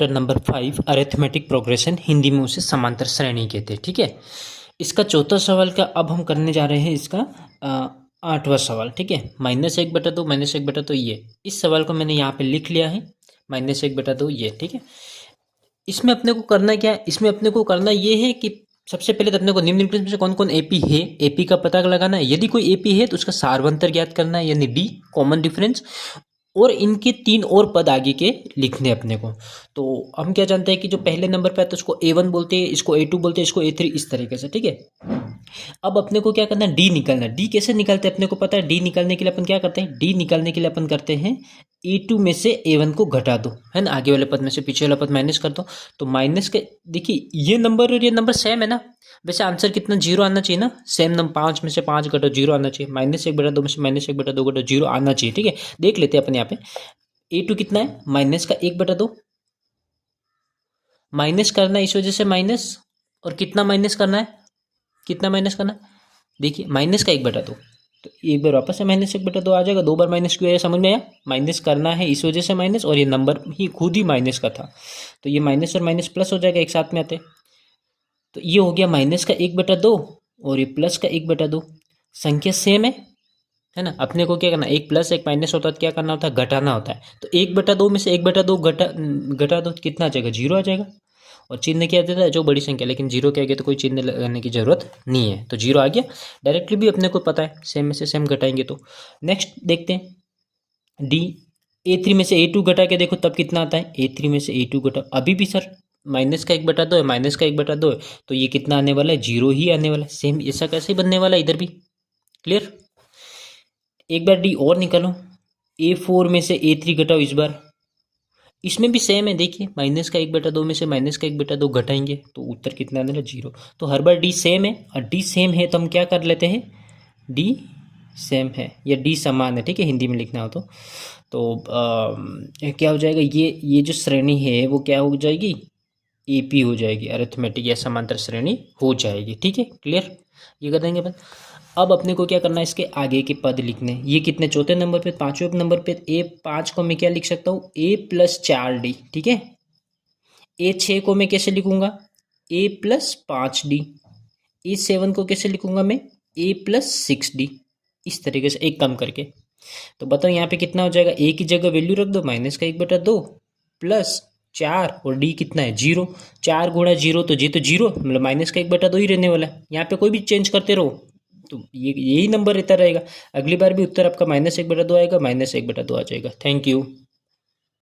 Chapter number 5 arithmetic progression, Hindi में उसे समांतर श्रेणी कहते हैं। ठीक है, इसका चौथा सवाल का अब हम करने जा रहे हैं इसका 8वां सवाल। ठीक है, -1/2 -1/2 ये, इस सवाल को मैंने यहाँ पे लिख लिया है, -1/2 ये। ठीक है, इसमें अपने को करना क्या है, इसमें अपने को करना ये है कि सबसे पहले तो अपने को निम्नलिखित में से कौन कौन एपी है, एपी का पता लगाना है। यदि कोई एपी है तो उसका सार्वंतर ज्ञात करना है, यानी डी कॉमन डिफरेंस, और इनके 3 और पद आगे के लिखने अपने को। तो हम क्या जानते हैं कि जो पहले नंबर पे आता है उसको A1 बोलते हैं, इसको A2 बोलते हैं, इसको A3, इस तरीके से। ठीक है, अब अपने को क्या करना है, डी निकालना है। डी कैसे निकालते हैं अपने को पता है। डी निकालने के लिए अपन क्या करते हैं, डी निकालने के लिए अपन करते हैं A2 में से A1 को घटा दो, है ना, आगे वाले पद में से पीछे वाला पद माइनस कर दो। तो माइनस के, देखिए ये नंबर और ये नंबर सेम है ना, वैसे आंसर कितना, 0 आना चाहिए ना, सेम नंबर 5 में से 5 घटो 0 आना चाहिए, -1/2 में से -1/2 घटो 0 आना चाहिए। ठीक है, देख लेते हैं अपन यहाँ पे A2 कितना है, -1/2, माइनस करना है इस वजह से माइनस, और कितना माइनस करना है, कितना माइनस करना है, देखिए -1/2, तो एक बार वापस से -1/2 आ जाएगा, 2 बार माइनस क्यों आया समझ में आया, माइनस करना है इस वजह से माइनस, और ये नंबर ही खुद ही माइनस का था, तो ये माइनस और माइनस प्लस हो जाएगा, एक साथ में आते। तो ये हो गया -1/2 और ये +1/2, संख्या सेम है ना। अपने को क्या करना, एक प्लस एक माइनस होता है, क्या करना होता है, घटाना होता है। तो 1/2 में से 1/2 घटा दो, कितना आ जाएगा, 0 आ जाएगा। और चिन्ह क्या देता है, जो बड़ी संख्या, लेकिन 0 के आगे तो कोई चिन्ह लगाने की जरूरत नहीं है, तो 0 आ गया। डायरेक्टली भी अपने को पता है, सेम में से सेम घटाएंगे। तो नेक्स्ट देखते हैं डी, A3 में से A2 घटा के देखो तब कितना आता है, A3 में से A2 घटा, अभी भी सर -1/2 है, -1/2 है, तो ये कितना आने वाला है, 0 ही आने वाला है। सेम ऐसा कैसे बनने वाला है इधर भी, क्लियर। एक बार डी और निकालो, A4 में से A3 घटाओ इस बार, इसमें भी सेम है, देखिए -1/2 में से -1/2 घटाएंगे तो उत्तर कितना आने वाला, 0। तो हर बार डी सेम है, और डी सेम है तो हम क्या कर लेते हैं, डी सेम है या डी समान है, ठीक है, हिंदी में लिखना हो तो क्या हो जाएगा, ये जो श्रेणी है वो क्या हो जाएगी, एपी हो जाएगी, अरिथमेटिक या समांतर श्रेणी हो जाएगी। ठीक है, क्लियर, ये कर देंगे अपन। अब अपने को क्या करना है, इसके आगे के पद लिखने, ये कितने, चौथे नंबर पे, 5वें नंबर पे A5 को मैं क्या लिख सकता हूँ, A+4D। ठीक है, A6 को मैं कैसे लिखूंगा, A+5D। A7 को कैसे लिखूंगा मैं, A+6D, इस तरीके से एक कम करके। तो बताओ यहाँ पे कितना हो जाएगा, ए की जगह वैल्यू रख दो, -1/2 +4, और डी कितना है, 0। 4 गुणा 0 तो जी तो 0, मतलब -1/2 ही रहने वाला है, यहाँ पे कोई भी चेंज करते रहो तो ये यही नंबर रहता रहेगा। अगली बार भी उत्तर आपका -1/2 आएगा, -1/2 आ जाएगा। Thank you.